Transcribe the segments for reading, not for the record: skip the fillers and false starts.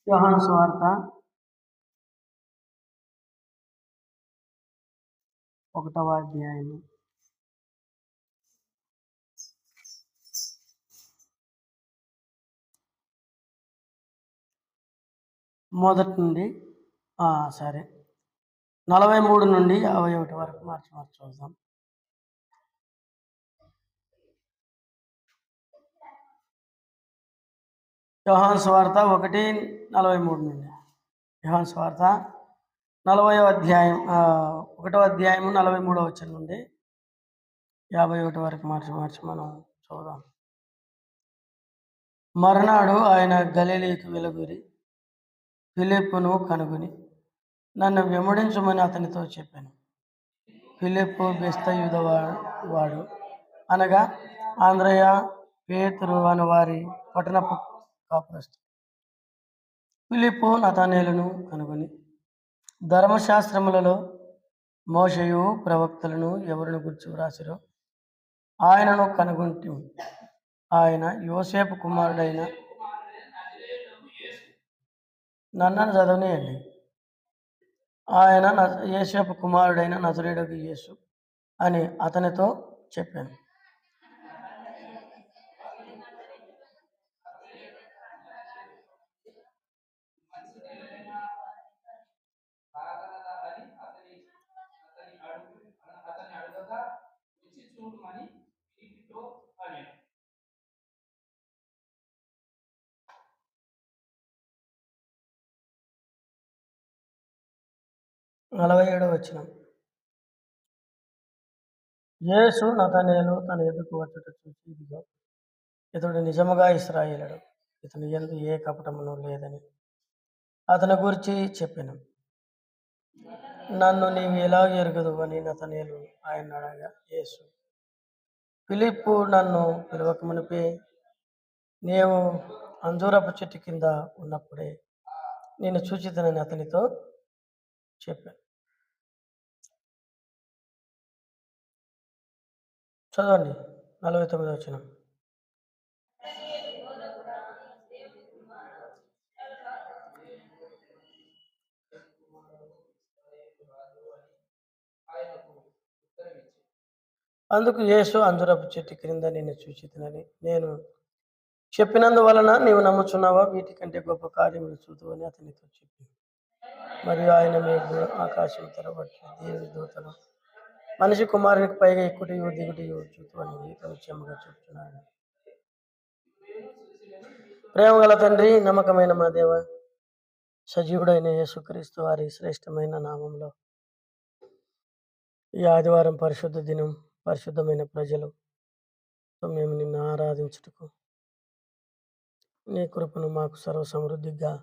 యోహాను సువార్త 1వ అధ్యాయము మొదటి నుండి సరే 43 నుండి 51 వరకు మార్చి చూద్దాం. యోహాను సువార్త 1:43 నుండి. యోహాను సువార్త 40వ అధ్యాయం 1వ అధ్యాయము 43వ వచనం నుండి 51 వరకు మార్చి మనం చూద్దాం. మరునాడు ఆయన గలిలయకు వెలుగురి ఫిలిప్పును కనుగొని నన్ను వెంబడించమని అతనితో చెప్పాను. ఫిలిప్పు బెస్తయూద వాడు అనగా ఆంద్రయ పేతురు అని వారి పట్టణపు కాపురస్తు. ఫిలిప్పు నతానేలును కనుగొని ధర్మశాస్త్రములలో మోషేయు ప్రవక్తలను ఎవరిని గురించి వ్రాసిరో ఆయనను కనుగొంటి. ఆయన యోసేపు కుమారుడైన నన్ను చదవనియండి. ఆయన యోసేపు కుమారుడైన నజరేయుడగు యేసు అని అతనితో చెప్పాను. నలభై 47వ వచనం. యేసు నతనేలు తన ఎదుకు వచ్చుట చూసి, ఇదిగో ఇతడు నిజముగా ఇశ్రాయేలుడు, ఇతని యందు ఏ కపటమును లేదని అతని గురించి చెప్పాను. నన్ను నీవు ఎలా ఎరుగదు అని నతనేలు ఆయన అడగా, యేసు ఫిలిప్పు నన్ను పిలవకమునిపే నీవు అంజూరపు చెట్టు కింద ఉన్నప్పుడే నేను చూచితనని అతనితో చెప్పాను. చదవండి 49వ వచనం. అందుకు యేసు అంజూరపు చెట్టు క్రింద నిన్ను చూచితనని నేను చెప్పినందువలన నీవు నమ్ముచున్నావా? వీటికంటే గొప్ప కార్యములు చూద్దువని అతనితో చెప్పి, మరియు ఆయన మీకు ఆకాశం తెరబట్టి దేవుని దూతను మనిషి కుమారునికి పైగా ఎక్కుటియో దిగుటియో చూద్దువని నీతో నిశ్చయముగా చెప్తున్నాను. ప్రేమ గల తండ్రి, నమ్మకమైన మా దేవ, సజీవుడైన యేసుక్రీస్తు వారి శ్రేష్టమైన నామంలో ఈ ఆదివారం పరిశుద్ధ దినం, పరిశుద్ధమైన ప్రజలు మేము నిన్ను ఆరాధించుటకు నీ కృపను మాకు సర్వ సమృద్ధిగా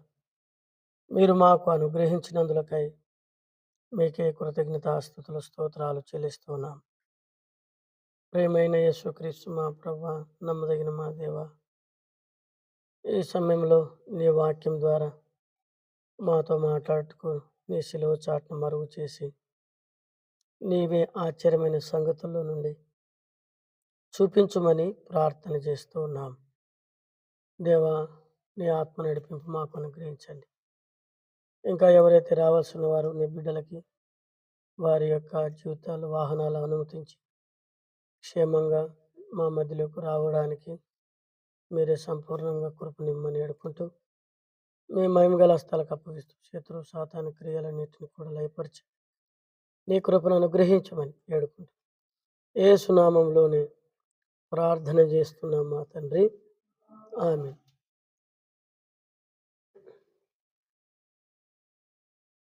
మీరు మాకు అనుగ్రహించినందులకై మీకే కృతజ్ఞతాస్తుతులు స్తోత్రాలు చెల్లిస్తున్నాం. ప్రేమైన యేసుక్రీస్తు మా ప్రభువా, నమ్మదగిన మా దేవ, ఈ సమయంలో నీ వాక్యం ద్వారా మాతో మాట్లాడుతూ నీ శిలువ చాటును మరుగు చేసి నీవే ఆశ్చర్యమైన సంగతుల్లో నుండి చూపించుమని ప్రార్థన చేస్తూ ఉన్నాం. దేవా, నీ ఆత్మ నడిపింపు మాకు అనుగ్రహించండి. ఇంకా ఎవరైతే రావాల్సిన వారు నీ బిడ్డలకి వారి యొక్క జీవితాలు, వాహనాలు అనుమతించి క్షేమంగా మా మధ్యలోకి రావడానికి మీరే సంపూర్ణంగా కృపనిమ్మని వేడుకుంటూ మీ మహిమగల స్థలకు అప్పగిస్తూ శత్రు సాతాను క్రియలన్నింటిని కూడా లయపరిచి నీ కృపను అనుగ్రహించమని వేడుకుంటూ యేసు నామములోనే ప్రార్థన చేస్తున్నాం మా తండ్రి, ఆమేన్.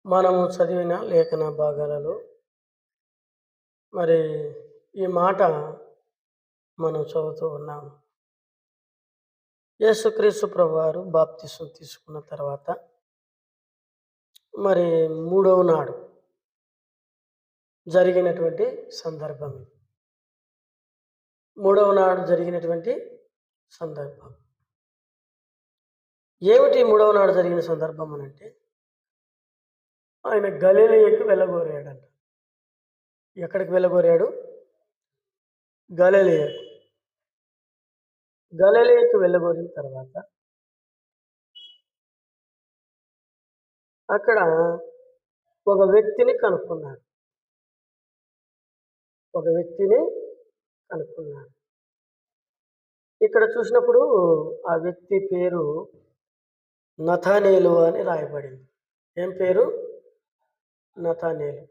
మనము చదివిన లేఖన భాగాలలో మరి ఈ మాట మనం చదువుతూ ఉన్నాము. యేసుక్రీస్తు ప్రభువారు బాప్తిసం తీసుకున్న తర్వాత మరి 3వ నాడు జరిగినటువంటి సందర్భం. 3వ నాడు జరిగినటువంటి సందర్భం ఏమిటి? 3వ నాడు జరిగిన సందర్భం అనంటే ఆయన గలిలయకు వెళ్ళగోరాడంట. ఎక్కడికి వెళ్ళగోరాడు? గలిలయకు. గలిలయకు వెళ్ళగోరిన తర్వాత అక్కడ ఒక వ్యక్తిని కనుక్కున్నాడు. ఒక వ్యక్తిని కనుక్కున్నాడు. ఇక్కడ చూసినప్పుడు ఆ వ్యక్తి పేరు నతానేలు అని రాయబడింది. ఏం పేరు? నతానేలు.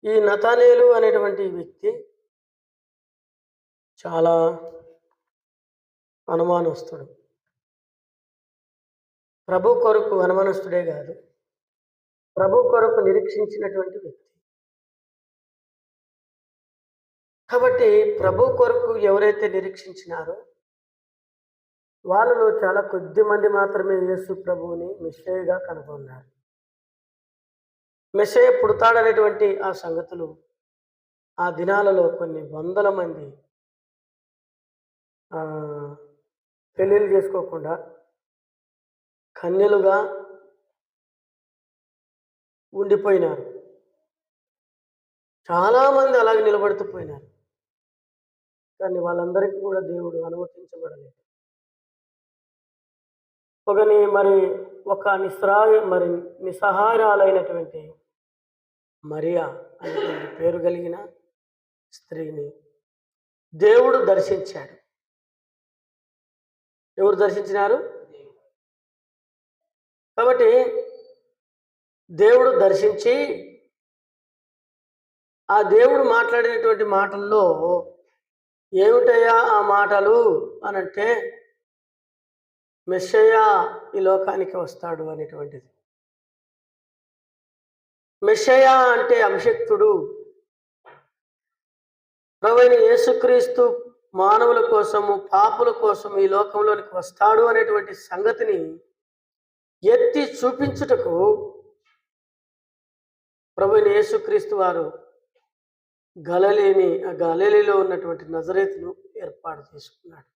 ఈ నతానేలు అనేటువంటి వ్యక్తి చాలా అనుమానస్తుడు. ప్రభు కొరకు అనుమానస్తుడే కాదు, ప్రభు కొరకు నిరీక్షించినటువంటి వ్యక్తి. కాబట్టి ప్రభు కొరకు ఎవరైతే నిరీక్షించినారో వాళ్ళలో చాలా కొద్ది మంది మాత్రమే యేసు ప్రభువుని మెస్సీయగా కనుగొన్నారు. మెస్సీయ పుడతాడనేటువంటి ఆ సంగతులు ఆ దినాలలో కొన్ని వందల మంది పెళ్ళిళ్ళు చేసుకోకుండా కన్యలుగా ఉండిపోయినారు. చాలామంది అలాగే నిలబడుతూ పోయినారు. కానీ వాళ్ళందరికీ కూడా దేవుడు అనుమతించబడలేదు. ఒక నిస్సహాయురాలైనటువంటి మరియా అనేటువంటి పేరు కలిగిన స్త్రీని దేవుడు దర్శించాడు. ఎవరు దర్శించినారు? కాబట్టి దేవుడు దర్శించి ఆ దేవుడు మాట్లాడినటువంటి మాటల్లో ఏమిటయ్యా ఆ మాటలు అనంటే, మెస్సయ్య ఈ లోకానికి వస్తాడు అనేటువంటిది. మెస్సయ్య అంటే అభిషిక్తుడు. ప్రభువైన యేసుక్రీస్తు మానవుల కోసము, పాపుల కోసం ఈ లోకంలోనికి వస్తాడు అనేటువంటి సంగతిని ఎత్తి చూపించుటకు ప్రభువైన యేసుక్రీస్తు వారు గలిలయలో ఉన్నటువంటి నజరేతును ఏర్పాటు చేసుకున్నాడు.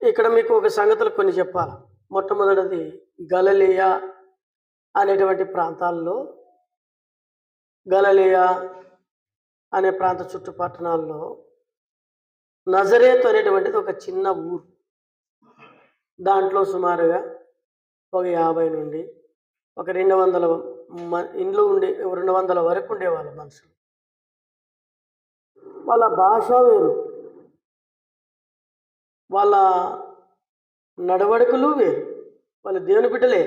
ఇక్కడ మీకు ఒక సంగతులు కొన్ని చెప్పాలి. మొట్టమొదటిది, గలిలయ అనేటువంటి ప్రాంతాల్లో, గలిలయ అనే ప్రాంత చుట్టుపట్టణాల్లో నజరేతు అనేటువంటిది ఒక చిన్న ఊరు. దాంట్లో సుమారుగా ఒక 50 నుండి ఒక 200 ఇండ్లు 200 వరకు ఉండేవాళ్ళు మనుషులు. వాళ్ళ భాష వేరు, వాళ్ళ నడవడికలు వేరు, వాళ్ళ దేవుని బిడ్డలే,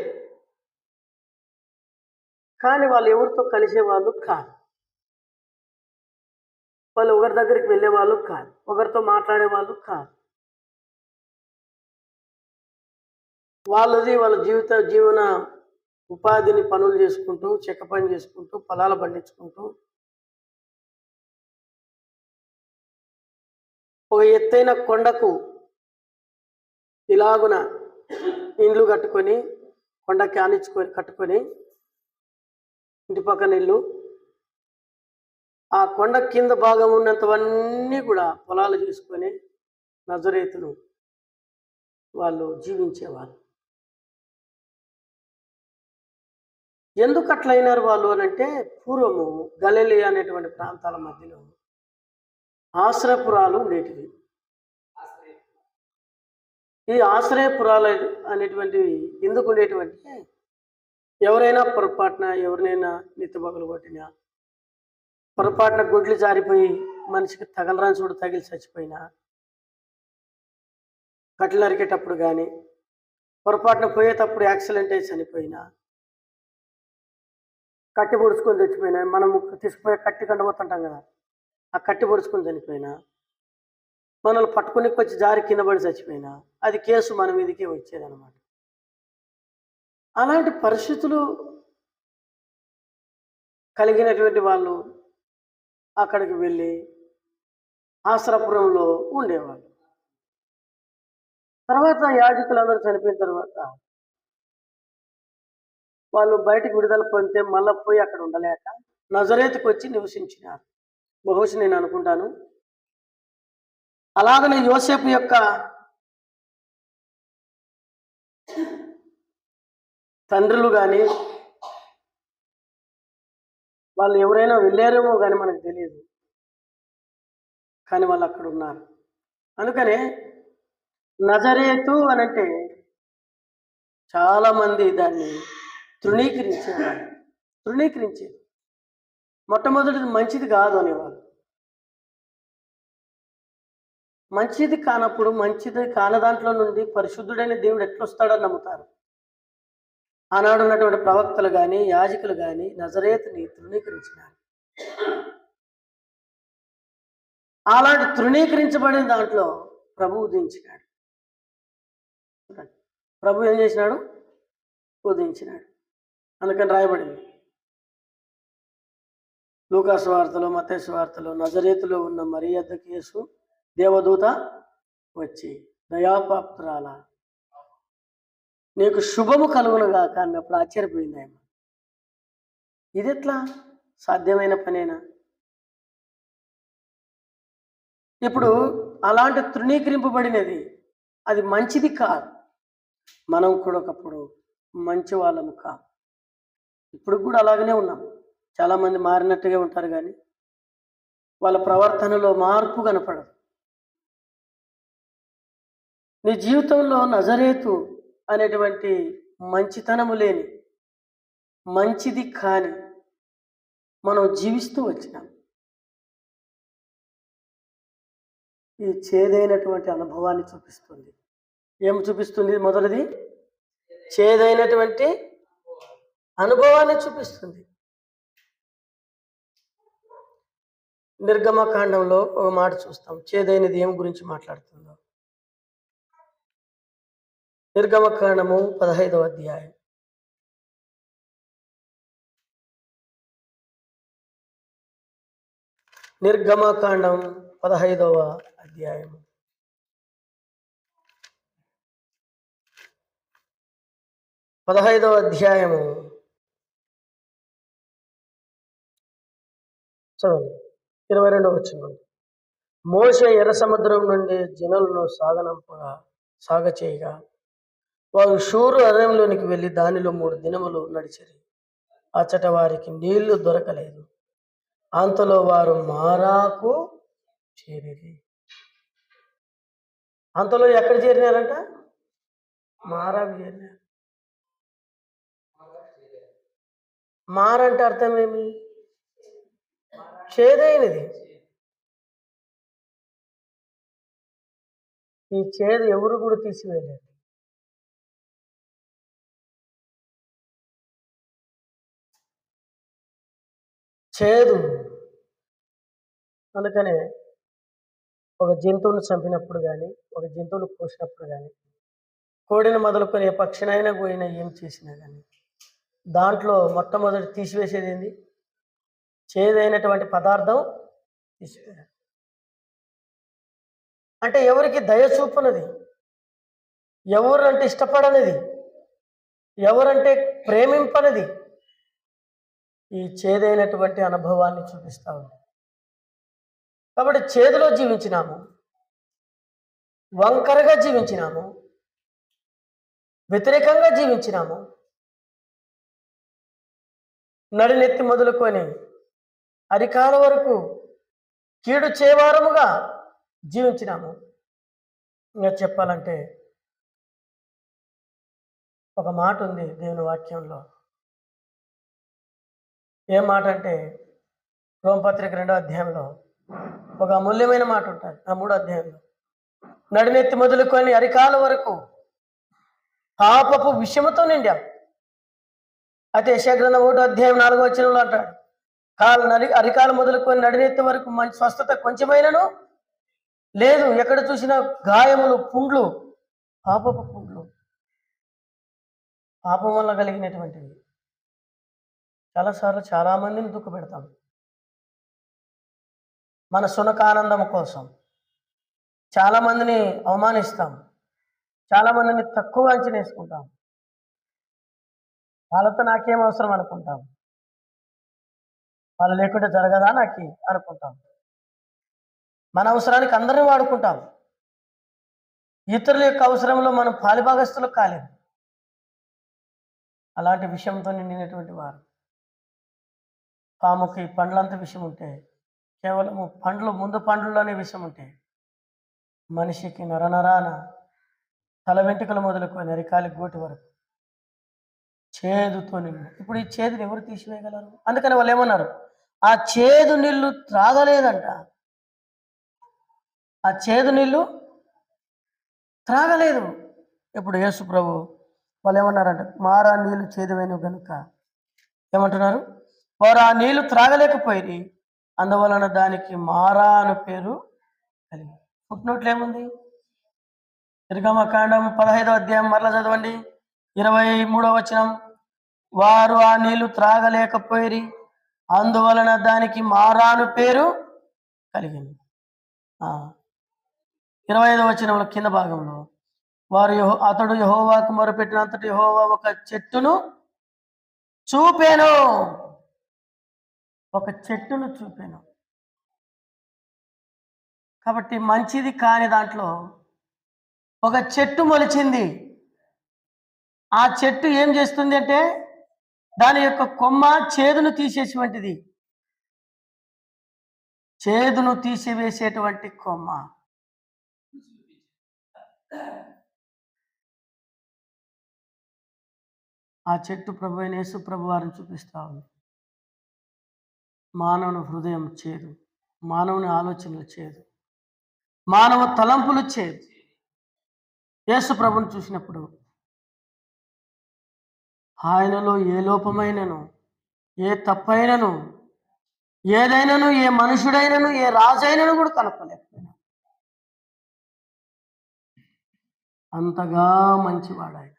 కానీ వాళ్ళు ఎవరితో కలిసేవాళ్ళు కాదు. వాళ్ళు ఒకరి దగ్గరికి వెళ్ళేవాళ్ళు కాదు, ఒకరితో మాట్లాడేవాళ్ళు కాదు. వాళ్ళ జీవన ఉపాధిని పనులు చేసుకుంటూ, చెక్క పని చేసుకుంటూ, పొలాలు పండించుకుంటూ ఒక ఎత్తైన కొండకు ఇలాగున ఇండ్లు కట్టుకొని, కొండకి కట్టుకొని, ఇంటి పక్కన ఇల్లు, ఆ కొండ కింద భాగం ఉన్నంతవన్నీ కూడా పొలాలు చేసుకొని నజరేతును వాళ్ళు జీవించేవారు. ఎందుకు అట్లయినారు వాళ్ళు అనంటే, పూర్వము గలిలయ అనేటువంటి ప్రాంతాల మధ్యలో ఆశ్రయపురాలు ఉండేటివి. ఈ ఆశ్రయపురాలు అనేటువంటివి ఎందుకు ఉండేటివంటే, ఎవరైనా ఎవరినైనా నెత్తిబగలు కొట్టినా, పొరపాటున గుడ్లు జారిపోయి మనిషికి తగలరాని చూడు తగిలి చచ్చిపోయినా, కట్టెలు నరికేటప్పుడు కానీ, పొరపాటున పోయేటప్పుడు యాక్సిడెంట్ అయి చనిపోయినా, కట్టి పొడుచుకొని చచ్చిపోయినా, మనం తీసుకుపోయే కట్టి కండబోతుంటాం కదా, ఆ కట్టి పొడుచుకొని చనిపోయినా, మనల్ని పట్టుకుని వచ్చి జారి కింద పడి చచ్చిపోయినా, అది కేసు మన మీదకే వచ్చేదన్నమాట. అలాంటి పరిస్థితులు కలిగినటువంటి వాళ్ళు అక్కడికి వెళ్ళి ఆశ్రపురంలో ఉండేవాళ్ళు. తర్వాత యాజకులందరూ చనిపోయిన తర్వాత వాళ్ళు బయటకు విడుదల పొందితే మళ్ళీ పోయి అక్కడ ఉండలేక నజరేతుకు వచ్చి నివసించినారు. బహుశా నేను అనుకుంటాను అలాగనే యోసేపు యొక్క తండ్రులు కానీ వాళ్ళు ఎవరైనా వెళ్ళారేమో కానీ మనకు తెలియదు, కానీ వాళ్ళు అక్కడ ఉన్నారు. అందుకనే నజరేతు అనంటే చాలామంది దాన్ని తృణీకరించేవారు. తృణీకరించేది. మొట్టమొదటిది మంచిది కాదు అనేవారు. మంచిది కానప్పుడు మంచిది కాని దాంట్లో నుండి పరిశుద్ధుడైన దేవుడు ఎట్లొస్తాడని నమ్ముతారు. ఆనాడు ఉన్నటువంటి ప్రవక్తలు కానీ, యాజకులు కానీ నజరేతుని తృణీకరించినారు. అలాంటి తృణీకరించబడిన దాంట్లో ప్రభు ఉదయించినాడు. ప్రభు ఏం చేసినాడు? ఉదయించినాడు. అందుకని రాయబడింది లూకా సువార్తలో, మత్తయి సువార్తలో, నజరేతులో ఉన్న మరియ యొద్దకు యేసు దేవదూత వచ్చి, దయాపాత్రురాలా, నీకు శుభము కలుగునుగాక అన్నప్పుడు ఆశ్చర్యపోయింది ఆయన. ఇది ఎట్లా సాధ్యమైన పనేనా? ఇప్పుడు అలాంటి తృణీకరింపబడినది అది మంచిది కాదు. మనం కూడా ఒకప్పుడు మంచి వాళ్ళము కాదు. ఇప్పుడు కూడా అలాగనే ఉన్నాం. చాలామంది మారినట్టుగా ఉంటారు కానీ వాళ్ళ ప్రవర్తనలో మార్పు కనపడదు. నీ జీవితంలో నజరేతు అనేటువంటి మంచితనము లేని, మంచిది కాని మనం జీవిస్తూ వచ్చినాం. ఈ చేదైనటువంటి అనుభవాన్ని చూపిస్తుంది. ఏం చూపిస్తుంది? మొదటిది చేదైనటువంటి అనుభవాన్ని చూపిస్తుంది. నిర్గమకాండంలో ఒక మాట చూస్తాం. చేదైనది ఏం గురించి మాట్లాడుతుందో. నిర్గమకాండము 15వ అధ్యాయం. నిర్గమకాండం 15వ అధ్యాయము. చదవండి. 22వ వచనం. మోషే ఎర్ర సముద్రం నుండి జనులను సాగచేయగా వారు షూరు అరణ్యంలోనికి వెళ్ళి దానిలో 3 దినములు నడిచిరి. అచ్చట వారికి నీళ్లు దొరకలేదు. అంతలో వారు మారాకు చేరిరి. అంతలో ఎక్కడ చేరినారంట? మారాకు చేరినారు. మారంటే అర్థం ఏమి? చేదైనది. ఈ చేదు ఎవరు కూడా తీసివేయలేరు. చేదు. అందుకనే ఒక జంతువును చంపినప్పుడు కానీ, ఒక జంతువును కోసినప్పుడు కానీ, కోడిని మొదలుకొని ఏ పక్షినైనా పోయినా ఏం చేసినా కానీ దాంట్లో మొట్టమొదటి తీసివేసేది ఏంది? చేదైనటువంటి పదార్థం తీసివేయాలి. అంటే ఎవరికి దయ చూపునది, ఎవరంటే ఇష్టపడనిది, ఎవరంటే ప్రేమింపనిది ఈ చేదైనటువంటి అనుభవాన్ని చూపిస్తా ఉంది. కాబట్టి చేదులో జీవించినాము, వంకరగా జీవించినాము, వ్యతిరేకంగా జీవించినాము, నడినెత్తి మొదలుకొని అరికాల వరకు కీడు చేవారముగా జీవించినాము. ఇంకా చెప్పాలంటే ఒక మాట ఉంది దేవుని వాక్యంలో. ఏం మాట అంటే రోమపత్రిక 2వ అధ్యాయంలో ఒక అమూల్యమైన మాట ఉంటుంది. ఆ 3వ అధ్యాయంలో నడినెత్తి మొదలుకొని అరికాల వరకు పాపపు విషముతో నిండాం. అయితే యెషయా గ్రంథం 1వ అధ్యాయం 4వ వచనంలో అంటాడు, అరికాలు మొదలుకొని నడినెత్తి వరకు మంచి స్వస్థత కొంచెమైనను లేదు. ఎక్కడ చూసినా గాయములు, పుండ్లు, పాపపు పుండ్లు, పాపం వల్ల కలిగినటువంటివి. చాలాసార్లు చాలామందిని దుఃఖ పెడతాం మన సునకానందం కోసం. చాలామందిని అవమానిస్తాం, చాలామందిని తక్కువ అంచనా వేసుకుంటాం. వాళ్ళతో నాకేం అవసరం అనుకుంటాం, వాళ్ళు లేకుంటే జరగదా నాకు అనుకుంటాం. మన అవసరానికి అందరినీ వాడుకుంటాం. ఇతరుల యొక్క అవసరంలో మనం పాలిభాగస్తులకు కాలేదు. అలాంటి విషయంతో నిండినటువంటి వారు. పాముకి పండ్లంత విషయం ఉంటే, కేవలము ముందు పండ్లలోనే విషయం ఉంటే, మనిషికి నరనరాన తల వెంట్రుకలు మొదలుకొని అరికాలి గోటి వరకు చేదుతో నిన్ను. ఇప్పుడు ఈ చేదుని ఎవరు తీసివేయగలరు? అందుకని వాళ్ళు ఏమన్నారు? ఆ చేదు నీళ్లు త్రాగలేదంట. ఆ చేదు నీళ్లు త్రాగలేదు. ఇప్పుడు యేసు ప్రభు వాళ్ళు ఏమన్నారంట? మారా నీళ్లు చేదువైనవి గనుక ఏమంటున్నారు? వారు ఆ నీళ్లు త్రాగలేకపోయి అందువలన దానికి మారా అను పేరు కలిగింది. ఫుట్నోట్లు ఏముంది? నిర్గమకాండం 15వ అధ్యాయం మరలా చదవండి. 23వ వచనం. వారు ఆ నీళ్లు త్రాగలేకపోయి అందువలన దానికి మారాను పేరు కలిగింది. 25వ వచనంలో కింద భాగంలో వారు అతడు యెహోవాకు మొరపెట్టినంతటి యెహోవా ఒక చెట్టును చూపెను. ఒక చెట్టును చూపెను. కాబట్టి మంచిది కాని దాంట్లో ఒక చెట్టు మొలిచింది. ఆ చెట్టు ఏం చేస్తుంది అంటే దాని యొక్క కొమ్మ చేదును తీసేసేటువంటిది. చేదును తీసివేసేటువంటి కొమ్మ. ఆ చెట్టు ప్రభు అయిన యేసు ప్రభు వారిని చూపిస్తా ఉంది. మానవుని హృదయం చేదు, మానవుని ఆలోచనలు చేదు, మానవ తలంపులు చేదు. యేసు ప్రభుని చూసినప్పుడు ఆయనలో ఏ లోపమైనను, ఏ తప్పైనను, ఏదైనాను, ఏ మనుషుడైనను, ఏ రాజైనను కూడా కనుక్కోలేకపోయినా అంతగా మంచివాడు ఆయన.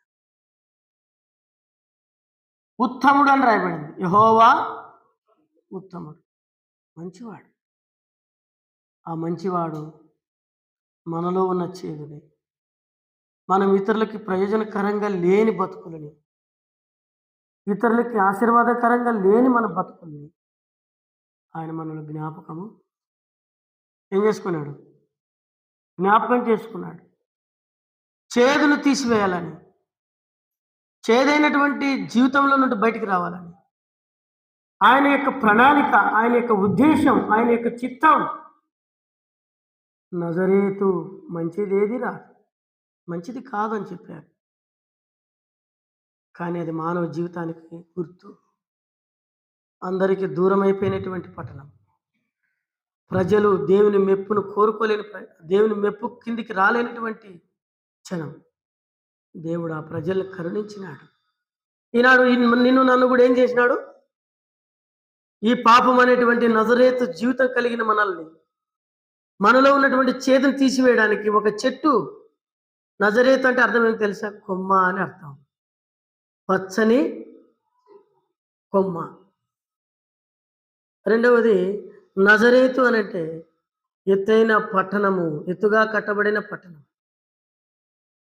ఉత్తముడు అని రాయబడింది. యెహోవా ఉత్తముడు, మంచివాడు. ఆ మంచివాడు మనలో ఉన్న చేదుని, మనం ఇతరులకి ప్రయోజనకరంగా లేని బతుకులని, ఇతరులకి ఆశీర్వాదకరంగా లేని మన బతుకుల్ని ఆయన మనలో జ్ఞాపకము ఏం చేసుకున్నాడు? జ్ఞాపకం చేసుకున్నాడు. చేదును తీసివేయాలని, చేదైనటువంటి జీవితంలో నుండి బయటికి రావాలని ఆయన యొక్క ప్రణాళిక, ఆయన యొక్క ఉద్దేశం, ఆయన యొక్క చిత్తం. నజరేతు మంచిదేదిరా, మంచిది కాదని చెప్పారు. కానీ అది మానవ జీవితానికి గుర్తు. అందరికీ దూరం అయిపోయినటువంటి పట్టణం. ప్రజలు దేవుని మెప్పును కోరుకోలేని, దేవుని మెప్పు కిందికి రాలేనటువంటి క్షణం. దేవుడు ఆ ప్రజలను కరుణించినాడు. ఈనాడు నిన్ను నన్ను కూడా ఏం చేసినాడు? ఈ పాపం అనేటువంటి నజరేతు జీవితం కలిగిన మనల్ని, మనలో ఉన్నటువంటి చేదును తీసివేయడానికి ఒక చెట్టు. నజరేతు అంటే అర్థం ఏం తెలుసా? కొమ్మ అని అర్థం. పచ్చని కొమ్మ. రెండవది నజరేతు అనంటే ఎత్తైన పట్టణము, ఎత్తుగా కట్టబడిన పట్టణం.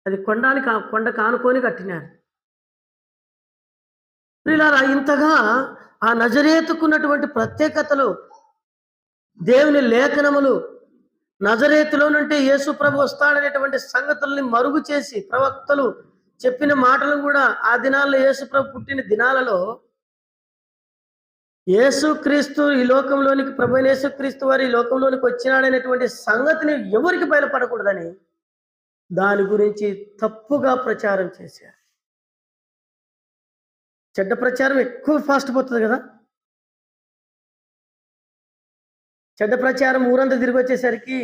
అది కొండ కానుకొని కట్టినారు. ప్రియులారా, ఇంతగా ఆ నజరేతుకున్నటువంటి ప్రత్యేకతలు, దేవుని లేఖనములు, నజరేతులో నుండి యేసు ప్రభు వస్తాడనేటువంటి సంగతుల్ని మరుగు చేసి ప్రవక్తలు చెప్పిన మాటలు కూడా ఆ దినాల్లో, యేసు ప్రభు పుట్టిన దినాలలో యేసుక్రీస్తు ఈ లోకంలోనికి, ప్రభు యేసుక్రీస్తు వారు ఈ లోకంలోనికి వచ్చినాడనేటువంటి సంగతిని ఎవరికి బయలుపడకూడదని దాని గురించి తప్పుగా ప్రచారం చేశారు. చెడ్డ ప్రచారం ఎక్కువ ఫాస్ట్ పోతుంది కదా. చెడ్డ ప్రచారం ఊరంతా తిరిగి వచ్చేసరికి,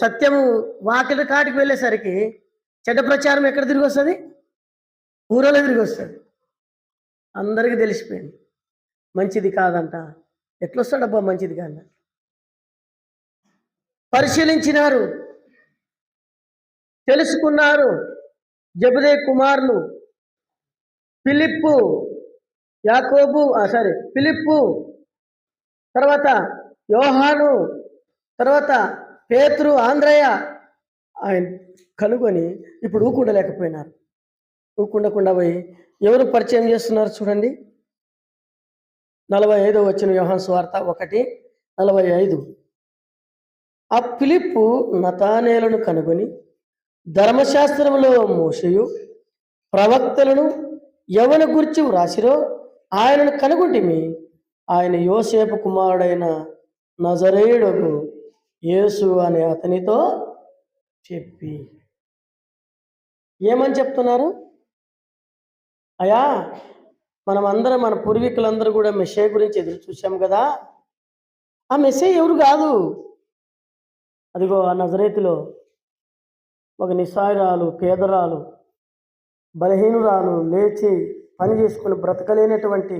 సత్యము వాకిలి కాటికి వెళ్ళేసరికి చెడ్డ ప్రచారం ఎక్కడ తిరిగి వస్తుంది? ఊరలో తిరిగి వస్తుంది. అందరికీ తెలిసిపోయింది మంచిది కాదంట. ఎట్లొస్తాడబ్బా మంచిది కాదు? పరిశీలించినారు, తెలుసుకున్నారు. జెబెదై కుమారులు ఫిలిప్పు, తర్వాత యోహాను, తర్వాత పేతురు, ఆంద్రయ్య ఆయన కనుగొని ఇప్పుడు ఊకుండలేకపోయినారు. ఊకుండకుండా పోయి ఎవరు పరిచయం చేస్తున్నారు చూడండి. 45వ వచనం, యోహాను సువార్త 1:45. ఆ ఫిలిప్పు నతానేలును కనుగొని ధర్మశాస్త్రములో మోషేయు ప్రవక్తలను ఎవని గురించి వ్రాసిరో ఆయనను కనుగొంటిమి. ఆయన యోసేపు కుమారుడైన నజరేయుడగు యేసు అని అతనితో చెప్పి. ఏమని చెప్తున్నారు? అయ్యా, మనమందరం మన పూర్వీకులందరూ కూడా మెస్సే గురించి ఎదురు చూసాం కదా. ఆ మెస్సే ఎవరు కాదు. అదిగో ఆ నజరేతులో ఒక నిస్సహాయురాలు, పేదరాలు, బలహీనురాలు, లేచి పని చేసుకుని బ్రతకలేనటువంటి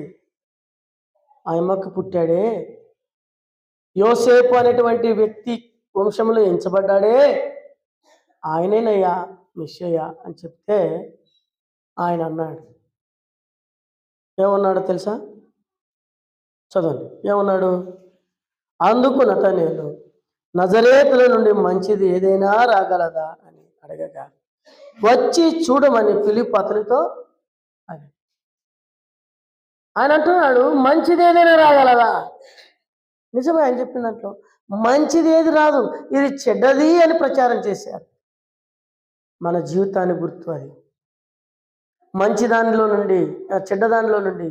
ఆ అమ్మకు పుట్టాడే, యోసేపు అనేటువంటి వ్యక్తి వంశంలో ఎంచబడ్డాడే, ఆయనేనయ్యా మెస్సయ్య అని చెప్తే ఆయన అన్నాడు. ఏమన్నాడో తెలుసా? చదవండి. ఏమన్నాడు? అందుకు నతనేలు, నజరేతుల నుండి మంచిది ఏదైనా రాగలదా అని అడగగా, వచ్చి చూడమని ఫిలిప్పు అతనితో అని ఆయన అంటున్నాడు, మంచిది ఏదైనా రాగలదా? నిజమే, ఆయన చెప్పిన దాంట్లో మంచిది ఏది రాదు, ఇది చెడ్డది అని ప్రచారం చేశారు. మన జీవితాన్ని గుర్తు అది. మంచి దానిలో నుండి చెడ్డ దానిలో నుండి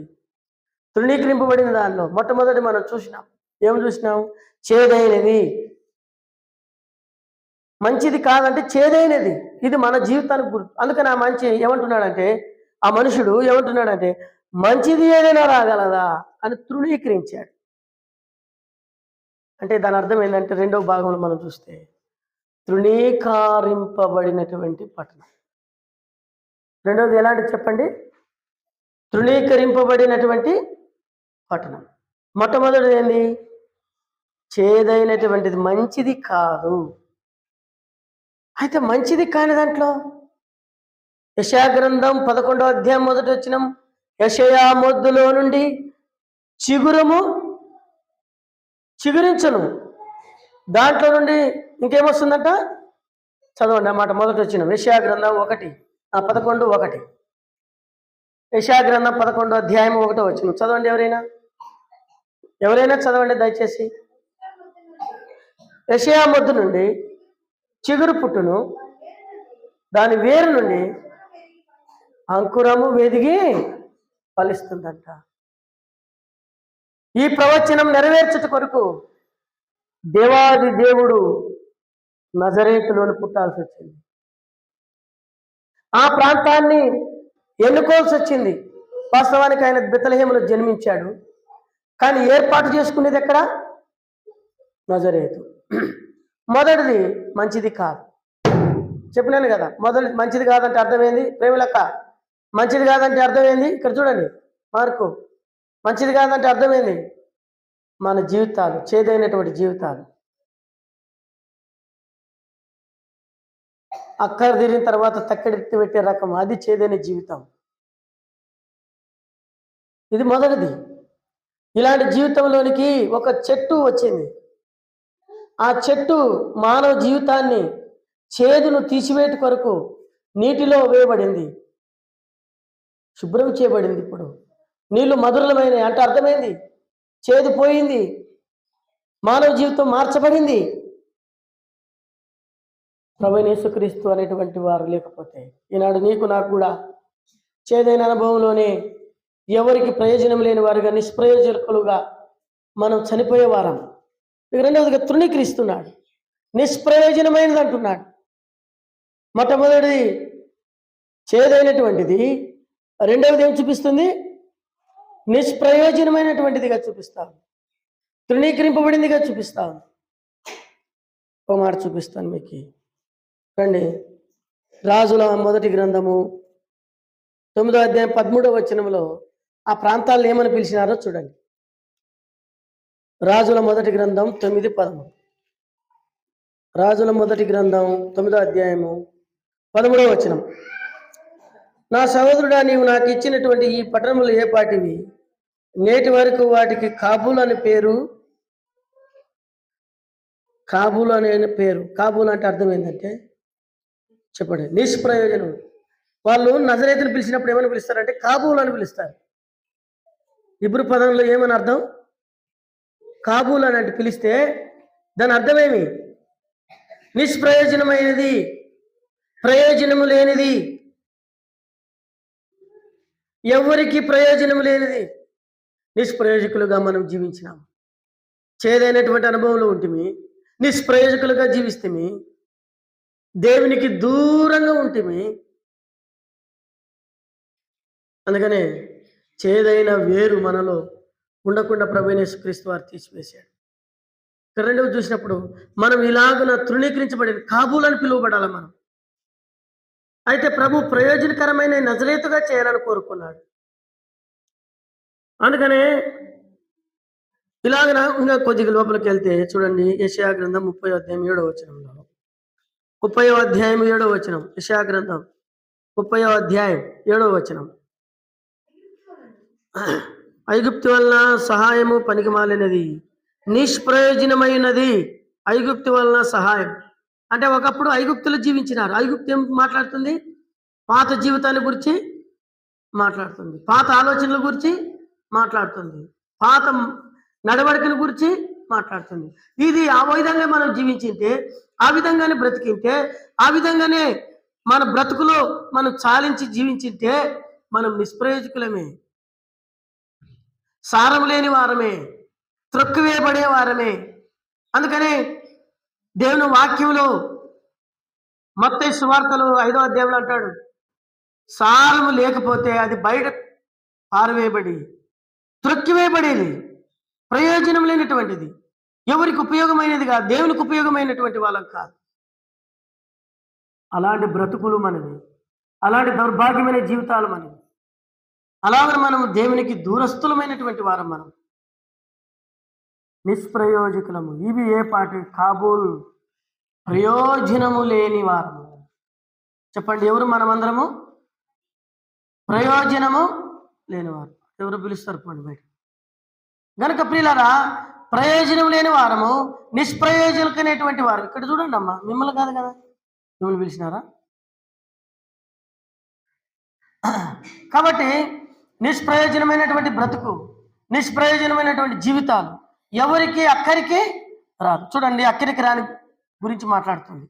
తృణీకరింపబడిన దానిలో మొట్టమొదటి మనం చూసినాం. ఏం చూసినాం? చేదైనది. మంచిది కాదంటే చేదైనది. ఇది మన జీవితానికి గుర్తు. అందుకని ఆ మంచి ఏమంటున్నాడంటే, ఆ మనుషుడు ఏమంటున్నాడంటే, మంచిది ఏదైనా రాగలదా అని తృణీకరించాడు. అంటే దాని అర్థం ఏంటంటే, రెండవ భాగంలో మనం చూస్తే తృణీకరింపబడినటువంటి పట్టణం. రెండవది ఎలాంటి చెప్పండి? తృణీకరింపబడినటువంటి పట్టణం. మొట్టమొదటిది ఏంది? చేదైనటువంటిది, మంచిది కాదు. అయితే మంచిది కాని దాంట్లో యెషయా గ్రంథం 11వ అధ్యాయం మొదటి వచనం, యెషయా మొద్దులో నుండి చిగురించను. దాంట్లో నుండి ఇంకేమొస్తుందంట? చదవండి అన్నమాట. మొదటి వచనం యెషయా గ్రంథం 11:1. యెషయా గ్రంథం 11వ అధ్యాయం 1వ వచనం చదవండి. ఎవరైనా చదవండి దయచేసి. యెషయా మొద్దు నుండి చిగురు పుట్టును, దాని వేరు నుండి అంకురము వెదిగి ఫలిస్తుందంట. ఈ ప్రవచనం నెరవేర్చుట కొరకు దేవాది దేవుడు నజరేతులోని పుట్టాల్సి వచ్చింది. ఆ ప్రాంతాన్ని ఎన్నుకోవాల్సి వచ్చింది. వాస్తవానికి ఆయన బెత్లెహేములో జన్మించాడు, కానీ ఏర్పాటు చేసుకునేది ఎక్కడ? నజరేతు. మొదటిది మంచిది కాదు. చెప్పినాను కదా, మొదటి మంచిది కాదంటే అర్థమైంది. ప్రేమలక్క, మంచిది కాదంటే అర్థమైంది. ఇక్కడ చూడండి మార్కు, మంచిది కాదంటే అర్థమైంది. మన జీవితాలు చేదైనటువంటి జీవితాలు. అక్కర తీరిన తర్వాత తక్కడెత్తి పెట్టే రకం, అది చేదైన జీవితం. ఇది మొదటిది. ఇలాంటి జీవితంలోనికి ఒక చెట్టు వచ్చింది. ఆ చెట్టు మానవ జీవితాన్ని, చేదును తీసివేటు కొరకు నీటిలో వేయబడింది, శుభ్రం చేయబడింది. ఇప్పుడు నీళ్లు మధురమైనవి అంటే అర్థమైంది, చేదు పోయింది, మానవ జీవితం మార్చబడింది. ప్రభువైన యేసుక్రీస్తు అనేటువంటి వారు లేకపోతే ఈనాడు నీకు నాకు కూడా చేదైన అనుభవంలోనే ఎవరికి ప్రయోజనం లేని వారుగా, నిష్ప్రయోజకులుగా మనం చనిపోయేవారం. రెండవదిగా తృణీకరిస్తున్నాడు, నిష్ప్రయోజనమైనది అంటున్నాడు. మొట్టమొదటిది చేదైనటువంటిది, రెండవది ఏం చూపిస్తుంది? నిష్ప్రయోజనమైనటువంటిదిగా చూపిస్తాను, తృణీకరింపబడిందిగా చూపిస్తాను. ఒక మాట చూపిస్తాను మీకు. రండి, రాజుల మొదటి గ్రంథము 9వ అధ్యాయం 13వ వచనంలో ఆ ప్రాంతాలను ఏమని పిలిచినారో చూడండి. రాజుల మొదటి గ్రంథం 9:13. రాజుల మొదటి గ్రంథం 9వ అధ్యాయము 13వ వచనం. నా సహోదరుడా, నీవు నాకు ఇచ్చినటువంటి ఈ పట్టణములు ఏ పాటివి? నేటి వరకు వాటికి కాబూల్ అనే పేరు. కాబూల్ అనే పేరు. కాబూల్ అంటే అర్థం ఏంటంటే చెప్పండి, నిష్ప్రయోజనం. వాళ్ళు నజరేతుని పిలిచినప్పుడు ఏమని పిలుస్తారంటే కాబూల్ అని పిలుస్తారు. ఇబ్రు పదంలో ఏమని అర్థం? కాబూల్ అని అంటే పిలిస్తే దాని అర్థమేమి? నిష్ప్రయోజనమైనది, ప్రయోజనము లేనిది, ఎవరికి ప్రయోజనం లేనిది. నిష్ప్రయోజకులుగా మనం జీవించినాం. చేదైనటువంటి అనుభవంలో ఉంటిమి, నిష్ప్రయోజకులుగా జీవిస్తేమి, దేవునికి దూరంగా ఉంటిమి. అందుకనే చేదైన వేరు మనలో ఉండకుండా ప్రభువైన యేసుక్రీస్తు వారు తీసివేశాడు. ఇక్కడ రెండవది చూసినప్పుడు మనం ఇలాగున తృణీకరించబడిన కాబూలని పిలువబడాలి మనం. అయితే ప్రభు ప్రయోజనకరమైన నజరేతుగా చేయాలని కోరుకున్నాడు. అందుకనే ఇలాగ ఇంకా కొద్దిగా లోపలికి వెళ్తే చూడండి, యెషయా గ్రంథం 30వ అధ్యాయం 7వ వచనంలో, 30వ అధ్యాయం 7వ వచనం, యెషయా గ్రంథం 30వ అధ్యాయం 7వ వచనం. ఐగుప్తు వలన సహాయము పనికిమాలినది, నిష్ప్రయోజనమైనది. ఐగుప్తు వలన సహాయం అంటే ఒకప్పుడు ఐగుప్తులు జీవించినారు. ఐగుప్తు ఏం మాట్లాడుతుంది? పాత జీవితాన్ని గురించి మాట్లాడుతుంది, పాత ఆలోచనల గురించి మాట్లాడుతుంది, పాత నడవడికల గురించి మాట్లాడుతుంది. ఇది ఆ విధంగా మనం జీవించింటే, ఆ విధంగానే బ్రతికింటే, ఆ విధంగానే మన బ్రతుకులో మనం చాలించి జీవించింటే మనం నిష్ప్రయోజకులమే, సారం లేని వారమే, త్రొక్కివేయబడే వారమే. అందుకనే దేవుని వాక్యంలో మత్తయి సువార్తలు 5వ అధ్యాయంలో అంటాడు, సారము లేకపోతే అది బయట పారవేయబడి త్రొక్కివేయబడేది, ప్రయోజనం లేనటువంటిది, ఎవరికి ఉపయోగమైనది కాదు, దేవునికి ఉపయోగమైనటువంటి వాళ్ళం కాదు. అలాంటి బ్రతుకులు మనవి, అలాంటి దౌర్భాగ్యమైన జీవితాలు మనవి. అలాగే మనము దేవునికి దూరస్థులమైనటువంటి వారం, మనం నిష్ప్రయోజకులము. ఇవి ఏ పాటి? కాబూల్, ప్రయోజనము లేని వారము. చెప్పండి, ఎవరు మనమందరము? ప్రయోజనము లేనివారు. ఎవరు పిలుస్తారు పోండి బయట. గనుక ప్రియులారా, ప్రయోజనం లేని వారము, నిష్ప్రయోజనకమైనటువంటి వారు. ఇక్కడ చూడండి అమ్మా, మిమ్మల్ని కాదు కదా, మిమ్మల్ని పిలిచినారా? కాబట్టి నిష్ప్రయోజనమైనటువంటి బ్రతుకు, నిష్ప్రయోజనమైనటువంటి జీవితాలు ఎవరికి అక్కడికి రాదు. చూడండి, అక్కడికి రాని గురించి మాట్లాడుతుంది.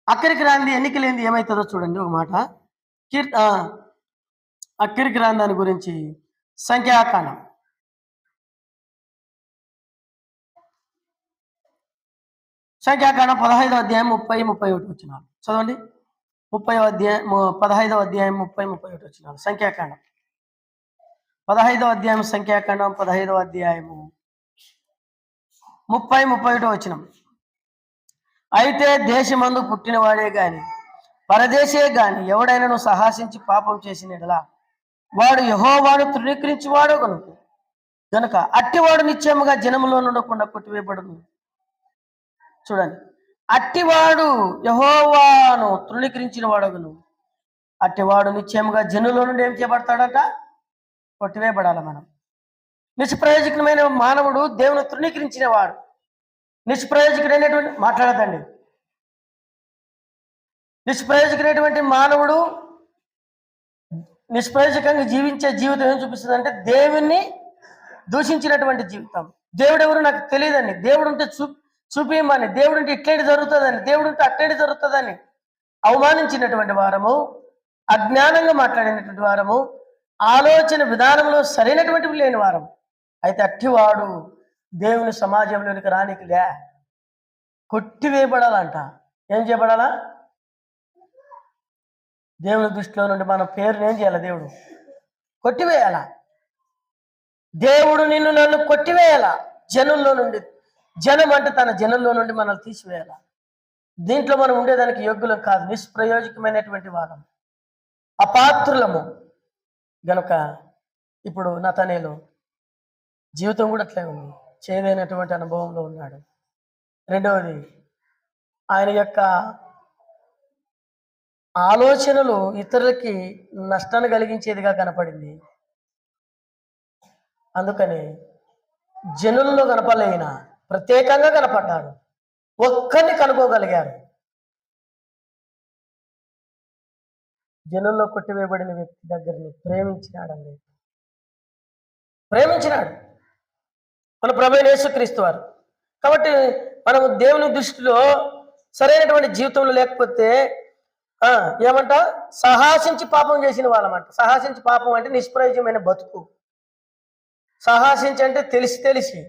అక్కడికి రానిది, ఎన్నిక లేనిది ఏమవుతుందో చూడండి ఒక మాట. అక్కడికి రాని దాని గురించి సంఖ్యాకాండం 15వ అధ్యాయం 30-31 వచనాలు చదవండి. 15వ అధ్యాయం 30-31 వచనాలు. సంఖ్యాకాండం 15వ అధ్యాయం, సంఖ్యాకాండం 15వ అధ్యాయము 30-31 వచనం. అయితే దేశమందు పుట్టినవాడే గాని పరదేశే గాని ఎవడైనాను సాహసించి పాపం చేసినట్లా వాడు యెహోవాను తృణీకరించి వాడు గనుక అట్టివాడు నిశ్చయముగా జనములో ఉండకుండా కొట్టివేయబడును. చూడండి, అట్టివాడు యెహోవాను తృణీకరించిన వాడగును, అట్టివాడు నిశ్చయముగా జనుల నుండి ఏం చేయబడతాడట? కొట్టివేయబడాలి. మనం నిష్ప్రయోజకమైన మానవుడు దేవుని తృణీకరించిన వాడు, నిష్ప్రయోజకుడైనటువంటి మాట్లాడదండి. నిష్ప్రయోజకుడైనటువంటి మానవుడు నిష్ప్రయోజకంగా జీవించే జీవితం ఏం చూపిస్తుంది అంటే దేవుణ్ణి దూషించినటువంటి జీవితం. దేవుడు ఎవరు నాకు తెలియదండి, దేవుడు ఉంటే చూపించమని, దేవుడు ఉంటే ఇట్లేంటి జరుగుతుందని, దేవుడు ఉంటే అట్లేంటి జరుగుతుందని అవమానించినటువంటి వారము, అజ్ఞానంగా మాట్లాడినటువంటి వారము, ఆలోచన విధానంలో సరైనటువంటివి లేని వారం. అయితే అట్టివాడు దేవుని సమాజంలోనికి రానికి లే, కొట్టివేయబడాలంట. ఏం చేయబడాలా? దేవుని దృష్టిలో నుండి మన పేరుని ఏం చేయాలి? దేవుడు కొట్టివేయాల. దేవుడు నిన్ను నన్ను కొట్టివేయాల జనంలో నుండి. జనం అంటే తన జనంలో నుండి మనల్ని తీసివేయాల. దీంట్లో మనం ఉండేదానికి యోగ్యులం కాదు, నిష్ప్రయోజకమైనటువంటి వారం, అపాత్రులము. గనుక ఇప్పుడు నతనేలు జీవితం కూడా అట్లే ఉంది, చేదైనటువంటి అనుభవంలో ఉన్నాడు. రెండవది, ఆయన యొక్క ఆలోచనలు ఇతరులకి నష్టాన్ని కలిగించేదిగా కనపడింది. అందుకని జనుల్లో కనపడలేన ప్రత్యేకంగా కనపడ్డాడు, ఒక్కరిని కనుక్కోగలిగారు. జనుల్లో కొట్టివేయబడిన వ్యక్తి దగ్గరని ప్రేమించినాడండి, ప్రేమించినాడు మన ప్రభువైన యేసుక్రీస్తు వారు. కాబట్టి మనము దేవుని దృష్టిలో సరైనటువంటి జీవితంలో లేకపోతే ఏమంట? సాహసించి పాపం చేసిన వాళ్ళమంట. సాహసించి పాపం అంటే నిష్ప్రయోజనమైన బతుకు. సాహసించి అంటే తెలిసి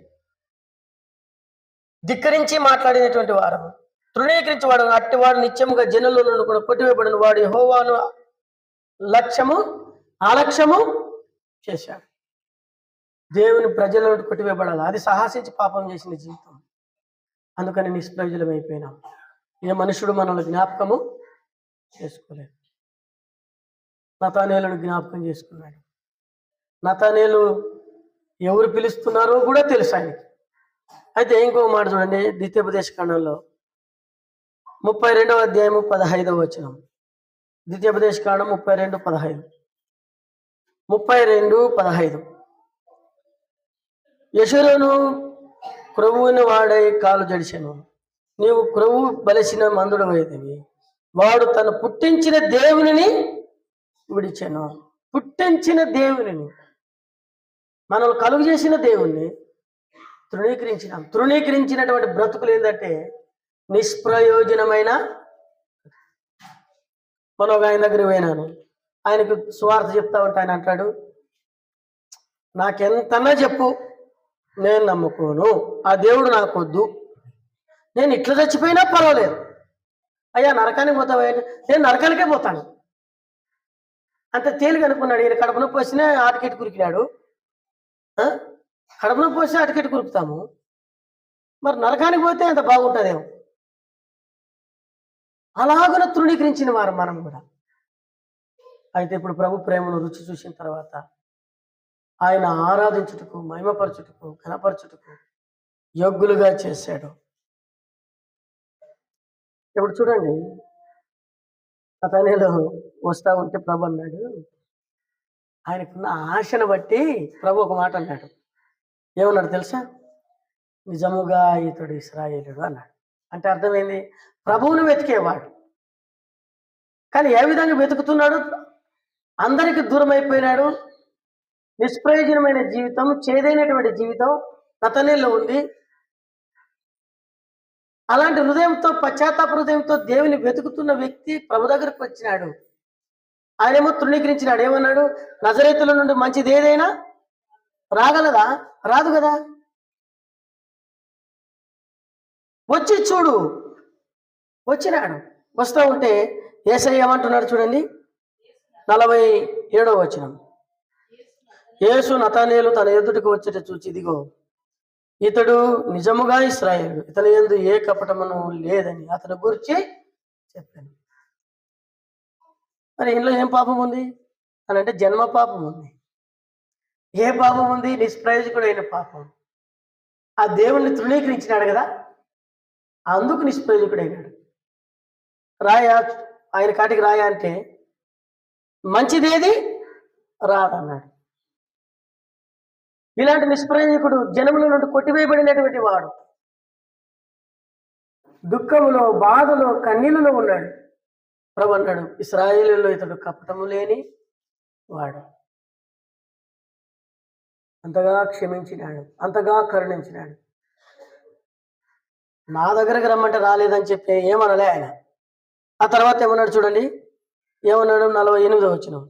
ధిక్కరించి మాట్లాడినటువంటి వారు, తృణీకరించి వాడు, అట్టివాడు నిత్యముగా జనులలో కూడా కొట్టివేయబడిన వాడు యెహోవాను లక్ష్యము అలక్ష్యము చేశాడు. దేవుని ప్రజల నుండి కొట్టివేయబడాలి. అది సాహసించి పాపం చేసిన జీవితం. అందుకని నిష్ప్రయోజనం అయిపోయినాం. ఏ మనుషుడు మనల్ని జ్ఞాపకము చేసుకోలేదు. నతానేలును జ్ఞాపకం చేసుకున్నాడు. నతానేలు ఎవరు పిలుస్తున్నారో కూడా తెలుసు ఆయనకి. అయితే ఇంకో మాట చూడండి, ద్వితీయోపదేశ కాండంలో 32వ అధ్యాయము 15వ వచనం. ద్వితీయోపదేశ కాండం 32:15. 32:15. యెషూరను క్రొవ్వున వాడై కాలు జడిచెను, నీవు క్రొవ్వు బలిసిన మందుడు అయితివి. వాడు తను పుట్టించిన దేవునిని విడిచెను. పుట్టించిన దేవునిని, మనల్ని కలుగు చేసిన దేవుణ్ణి తృణీకరించినాం. తృణీకరించినటువంటి బ్రతుకులు ఏంటంటే నిష్ప్రయోజనమైన. మనం ఒక ఆయన దగ్గరికి పోయినాను, ఆయనకు సువార్త చెప్తా ఉంటే ఆయన అంటాడు, నాకెంతన్నా చెప్పు, నేను నమ్ముకోను, ఆ దేవుడు నాకొద్దు, నేను ఇట్లా చచ్చిపోయినా పర్వాలేదు. అయ్యా నరకానికి పోతావా? నేను నరకానికే పోతాను. అంత తేలిక అనుకున్నాడు. ఈయన కడుపు నొప్పి వచ్చినా ఆటికెట్టు కురికినాడు. కడుపు నొప్పి వస్తే ఆటికెట్టు కురుకుతాము, మరి నరకానికి పోతే అంత బాగుంటుందేమో. అలాగనే తృణీకరించిన వారు మనం కూడా. అయితే ఇప్పుడు ప్రభు ప్రేమను రుచి చూసిన తర్వాత ఆయన ఆరాధించుటకు, మహిమపరచుటకు, ఘనపరచుటకు యోగ్యులుగా చేశాడు. ఇప్పుడు చూడండి, నతానేలు వస్తా ఉంటే ప్రభు అన్నాడు, ఆయనకున్న ఆశను బట్టి ప్రభు ఒక మాట అన్నాడు. ఏమన్నాడు తెలుసా? నిజముగా ఇతడు ఇశ్రాయేలుడు అన్నాడు. అంటే అర్థమైంది, ప్రభువును వెతికేవాడు. కానీ ఏ విధంగా వెతుకుతున్నాడు? అందరికి దూరం అయిపోయినాడు. నిష్ప్రయోజనమైన జీవితం, చేదైనటువంటి జీవితం నతానేలులో ఉంది. అలాంటి హృదయంతో, పశ్చాత్తాప హృదయంతో దేవుని వెతుకుతున్న వ్యక్తి ప్రభు దగ్గరకు వచ్చినాడు. ఆయనేమో తృణీకరించినాడు. ఏమన్నాడు? నజరేతుల నుండి మంచిది ఏదైనా రాగలదా? రాదు కదా. వచ్చి చూడు. వచ్చినాడు. వస్తూ ఉంటే యేసయ్య ఏమంటున్నాడు చూడండి, 47వ వచనం. యేసు నతానేలు తన ఎదుటికి వచ్చేట చూచి, ఇదిగో ఇతడు నిజముగా ఇశ్రాయేలుడు, ఇతని యందు ఏ కపటమును లేదని అతని గురించి చెప్పాను. మరి ఇందులో ఏం పాపం ఉంది అని అంటే జన్మ పాపం ఉంది. ఏ పాపం ఉంది? నిష్ప్రయోజకుడైన పాపం. ఆ దేవుణ్ణి తృణీకరించినాడు కదా, అందుకు నిష్ప్రయోజకుడైనాడు. రాయా, ఆయన కాటికి రాయా అంటే మంచిదేది రాదన్నాడు. ఇలాంటి నిష్ప్రయోజకుడు జనముల నుండి కొట్టివేయబడినటువంటి వాడు దుఃఖములో, బాధలో, కన్నీళ్ళలో ఉన్నాడు. ప్రభు అన్నాడు, ఇశ్రాయేలులో ఇతడు కపటము లేని వాడు. అంతగా క్షమించినాడు, అంతగా కరుణించినాడు. నా దగ్గరకు రమ్మంటే రాలేదని చెప్పి ఏమనలే ఆయన. ఆ తర్వాత ఏమన్నాడు చూడండి, ఏమన్నాడు? 48వ వచనం.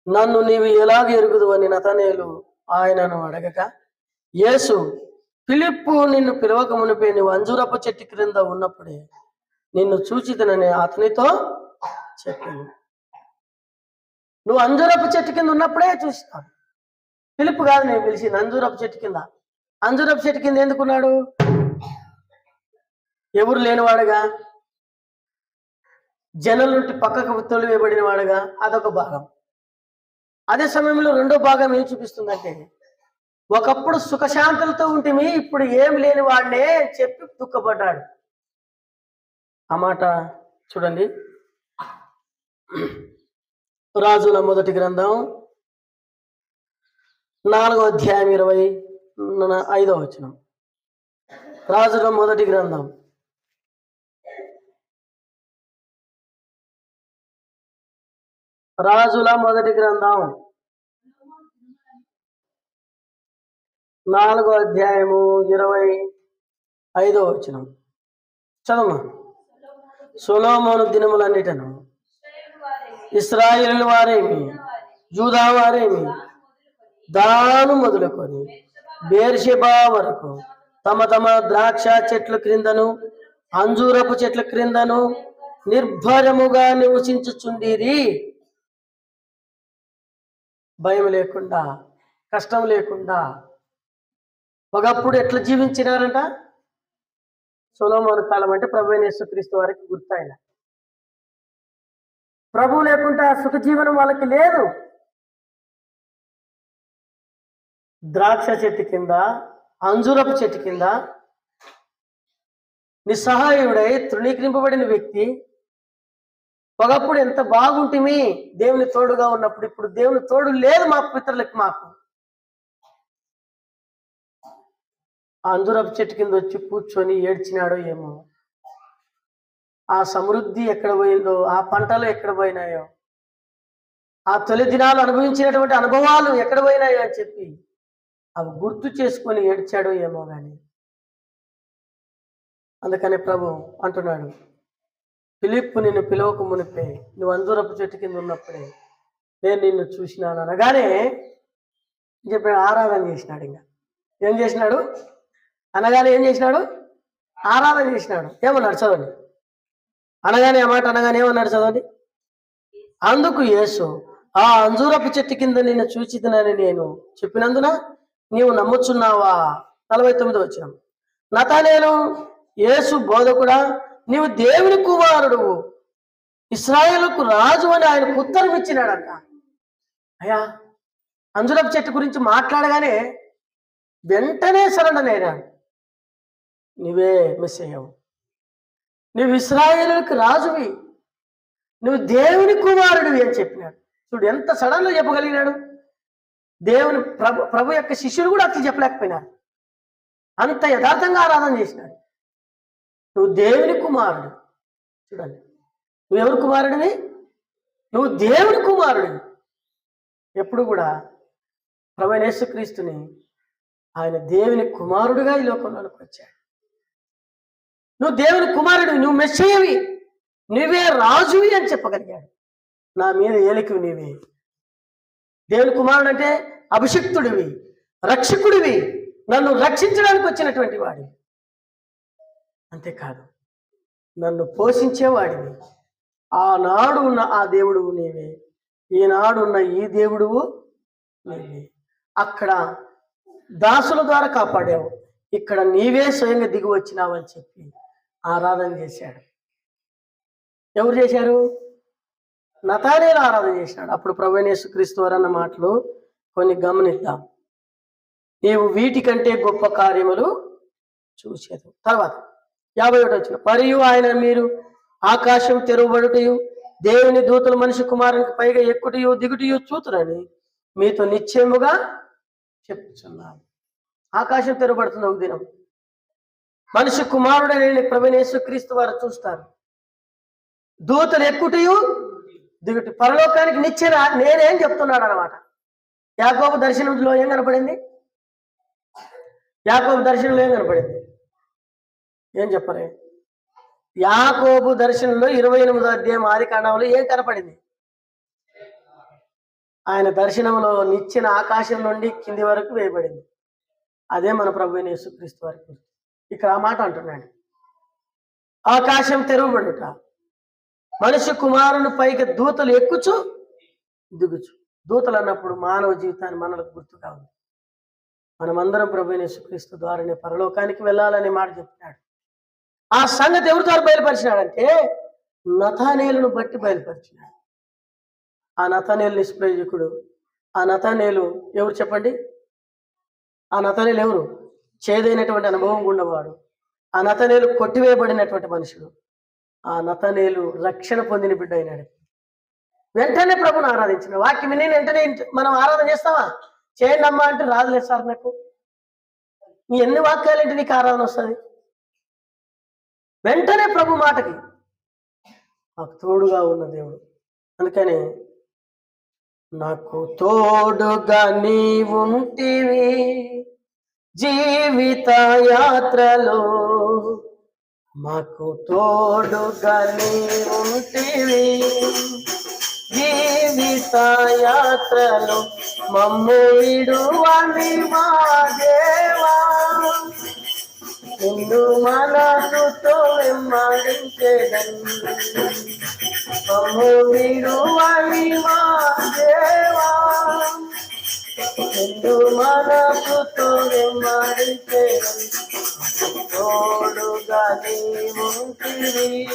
నన్ను నీవు ఎలాగ ఎరుగుదు అని నతానేలు ఆయనను అడగక, యేసు ఫిలిప్పు నిన్ను పిలవక మునిపే నువ్వు అంజూరపు చెట్టు క్రింద ఉన్నప్పుడే నిన్ను చూచితనని అతనితో చెప్పాను. నువ్వు అంజూరపు చెట్టు కింద ఉన్నప్పుడే చూస్తాను. ఫిలిప్పు కాదు నేను పిలిచింది, అంజూరపు చెట్టు కింద. అంజూరపు చెట్టు కింద ఎందుకున్నాడు? ఎవరు లేనివాడుగా, జనం నుండి పక్కకు తొలివేయబడిన వాడుగా. అదొక భాగం. అదే సమయంలో రెండో భాగం ఏం చూపిస్తుందంటే, ఒకప్పుడు సుఖశాంతులతో ఉంటేమి, ఇప్పుడు ఏం లేని వాడినే చెప్పి దుఃఖపడ్డాడు. ఆ మాట చూడండి, రాజుల మొదటి గ్రంథం 4వ అధ్యాయం 25వ వచనం. రాజుల మొదటి గ్రంథం 4వ అధ్యాయము 25వ వచనం చదవమా. సొలొమోను దినములన్నిటను ఇశ్రాయేలు వారేమి, యూదా వారేమి, దాను మొదలుకొని బేర్షెబా వరకు తమ తమ ద్రాక్ష చెట్ల క్రిందను అంజూరపు చెట్ల క్రిందను నిర్భరముగా నివసించుచుండిరి. భయం లేకుండా, కష్టం లేకుండా ఒకప్పుడు ఎట్లా జీవించినారంట? సొలొమోను కాలం అంటే ప్రభువైన యేసుక్రీస్తు వారికి గుర్తయిన. ప్రభువు లేకుండా సుఖ జీవనం వాళ్ళకి లేదు. ద్రాక్ష చెట్టు కింద, అంజూరపు చెట్టు కింద నిస్సహాయుడై తృణీకరింపబడిన వ్యక్తి ఒకప్పుడు ఎంత బాగుంటిమి దేవుని తోడుగా ఉన్నప్పుడు. ఇప్పుడు దేవుని తోడు లేదు మా పితరులకు. మాకు ఆ అంజూరపు చెట్టు కింద వచ్చి కూర్చొని ఏడ్చినాడో ఏమో. ఆ సమృద్ధి ఎక్కడ పోయిందో, ఆ పంటలు ఎక్కడ పోయినాయో, ఆ తొలి దినాలు అనుభవించినటువంటి అనుభవాలు ఎక్కడ పోయినాయో అని చెప్పి అవి గుర్తు చేసుకొని ఏడ్చాడో ఏమో కానీ. అందుకని ప్రభు అంటున్నాడు, ఫిలిప్పు నిన్ను పిలవక మునిపే నువ్వు అంజూరపు చెట్టు కింద ఉన్నప్పుడే నేను నిన్ను చూసినాను అనగానే చెప్పాడు, ఆరాధన చేసినాడు. ఇంకా ఏం చేసినాడు అనగానే ఏం చేసినాడు? ఆరాధన చేసినాడు. ఏమన్నాడు చదవండి. అనగానే ఆ మాట అనగానే ఏమన్నాడు చదవండి. అందుకు యేసు, ఆ అంజూరపు చెట్టు కింద నిన్ను చూచితినని నేను చెప్పినందున నీవు నమ్ముచున్నావా? 49 వచనం. నతనేలు, యేసు బోధకుడా, నీవు దేవుని కుమారుడు, ఇశ్రాయేలుకు రాజు అని ఆయనకు ఉత్తరం ఇచ్చినాడంట. అయ్యా, అంజూరపు చెట్టు గురించి మాట్లాడగానే వెంటనే సరెండర్ అయినాడు. నువ్వే మెస్సీయవు, నువ్వు ఇశ్రాయేలుకు రాజువి, నువ్వు దేవుని కుమారుడివి అని చెప్పినాడు. చూడు ఎంత సడన్గా చెప్పగలిగినాడు. దేవుని ప్రభు యొక్క శిష్యులు కూడా అట్లా చెప్పలేకపోయినారు. అంత యథార్థంగా ఆరాధన చేసినాడు. నువ్వు దేవుని కుమారుడు. చూడండి, నువ్వెవరు కుమారుడివి? నువ్వు దేవుని కుమారుడివి. ఎప్పుడు కూడా ప్రభువైన యేసుక్రీస్తుని ఆయన దేవుని కుమారుడుగా ఈ లోకంలోకి వచ్చాడు. నువ్వు దేవుని కుమారుడివి, నువ్వు మెస్సీయవి, నువ్వే రాజువి అని చెప్పగలిగాడు. నా మీద ఏలికవి నీవే. దేవుని కుమారుడు అంటే అభిషిక్తుడివి, రక్షకుడివి, నన్ను రక్షించడానికి వచ్చినటువంటి వాడివి. అంతేకాదు, నన్ను పోషించేవాడివి. ఆనాడు ఉన్న ఆ దేవుడువు నీవే, ఈనాడు ఉన్న ఈ దేవుడువు నీవే. అక్కడ దాసుల ద్వారా కాపాడావు, ఇక్కడ నీవే స్వయంగా దిగి వచ్చినావు అని చెప్పి ఆరాధన చేశాడు. ఎవరు చేశారు? నతానేలు ఆరాధన చేశాడు. అప్పుడు ప్రభువైన యేసుక్రీస్తు వారు అన్న మాటలు కొన్ని గమనిద్దాం. నీవు వీటికంటే గొప్ప కార్యములు చూసేది. తర్వాత 51 వచనం. మరియు ఆయన మీరు ఆకాశం తెరవబడుటయు దేవుని దూతలు మనిషి కుమారునికి పైగా ఎక్కుటయు దిగుటయు చూతురని మీతో నిశ్చయముగా చెప్తున్నాను. ఆకాశం తెరవబడుతుంది ఒక దినం. మనిషి కుమారుడని ప్రభువైన యేసుక్రీస్తు వారు చూస్తారు. దూతలు ఎక్కుటయు దిగుట, పరలోకానికి నిచ్చెన నేనేం చెప్తున్నాడు అనమాట. యాకోబు దర్శనంలో ఏం కనపడింది? యాకోబు దర్శనంలో ఏం కనపడింది? ఏం చెప్పరే? యాకోబు దర్శనంలో 28వ అధ్యాయం ఆదికాండంలో ఏం కనపడింది? ఆయన దర్శనంలో నిచ్చెన ఆకాశం నుండి కింది వరకు వేయబడింది. అదే మన ప్రభువైన యేసుక్రీస్తు వారికి. ఇక్కడ ఆ మాట అంటున్నాడు, ఆకాశం తెరవబడుట, మనిషి కుమారుని పైకి దూతలు ఎక్కుచు దిగుచు. దూతలు అన్నప్పుడు మానవ జీవితాన్ని మనలకు గుర్తుగా ఉంది. మనమందరం ప్రభువైన యేసుక్రీస్తు ద్వారానే పరలోకానికి వెళ్ళాలనే మాట చెప్తున్నాడు. ఆ సంగతి ఎవరి ద్వారా బయలుపరిచినాడంటే నతానేలును బట్టి బయలుపరిచినాడు. ఆ నతానేలు నిష్ప్రయోజకుడు. ఆ నతానేలు ఎవరు చెప్పండి? ఆ నతానేలు ఎవరు? చేదైనటువంటి అనుభవం ఉన్నవాడు. ఆ నతానేలు కొట్టివేయబడినటువంటి మనుషుడు. ఆ నతానేలు రక్షణ పొందిన బిడ్డ అయినాడు. వెంటనే ప్రభుని ఆరాధించిన వాక్యం విని వెంటనే మనం ఆరాధన చేస్తావా? చేయండి అమ్మా అంటే రాదులేదు సార్ నాకు. నీ ఎన్ని వాక్యాలేంటి నీకు ఆరాధన వస్తుంది? వెంటనే ప్రభు మాటకి మాకు తోడుగా ఉన్న దేవుడు. అందుకని నాకు తోడుగా నీవుంటివి జీవిత యాత్రలో, మాకు తోడుగా నీవుంటివి జీవిత యాత్రలో, మమ్ము విడువని మా దేవా, నిన్ను మనసుతో వెంబడించెదను, మమ్ము విడువని మా దేవా, నిన్ను మనసుతో వెంబడితే తోడుగా నీవుంటివి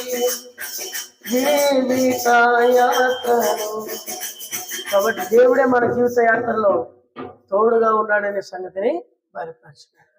జీవిత యాత్రలో. కాబట్టి దేవుడే మన జీవిత యాత్రలో తోడుగా ఉన్నాడనే సంగతిని బయలుపరిచాడు.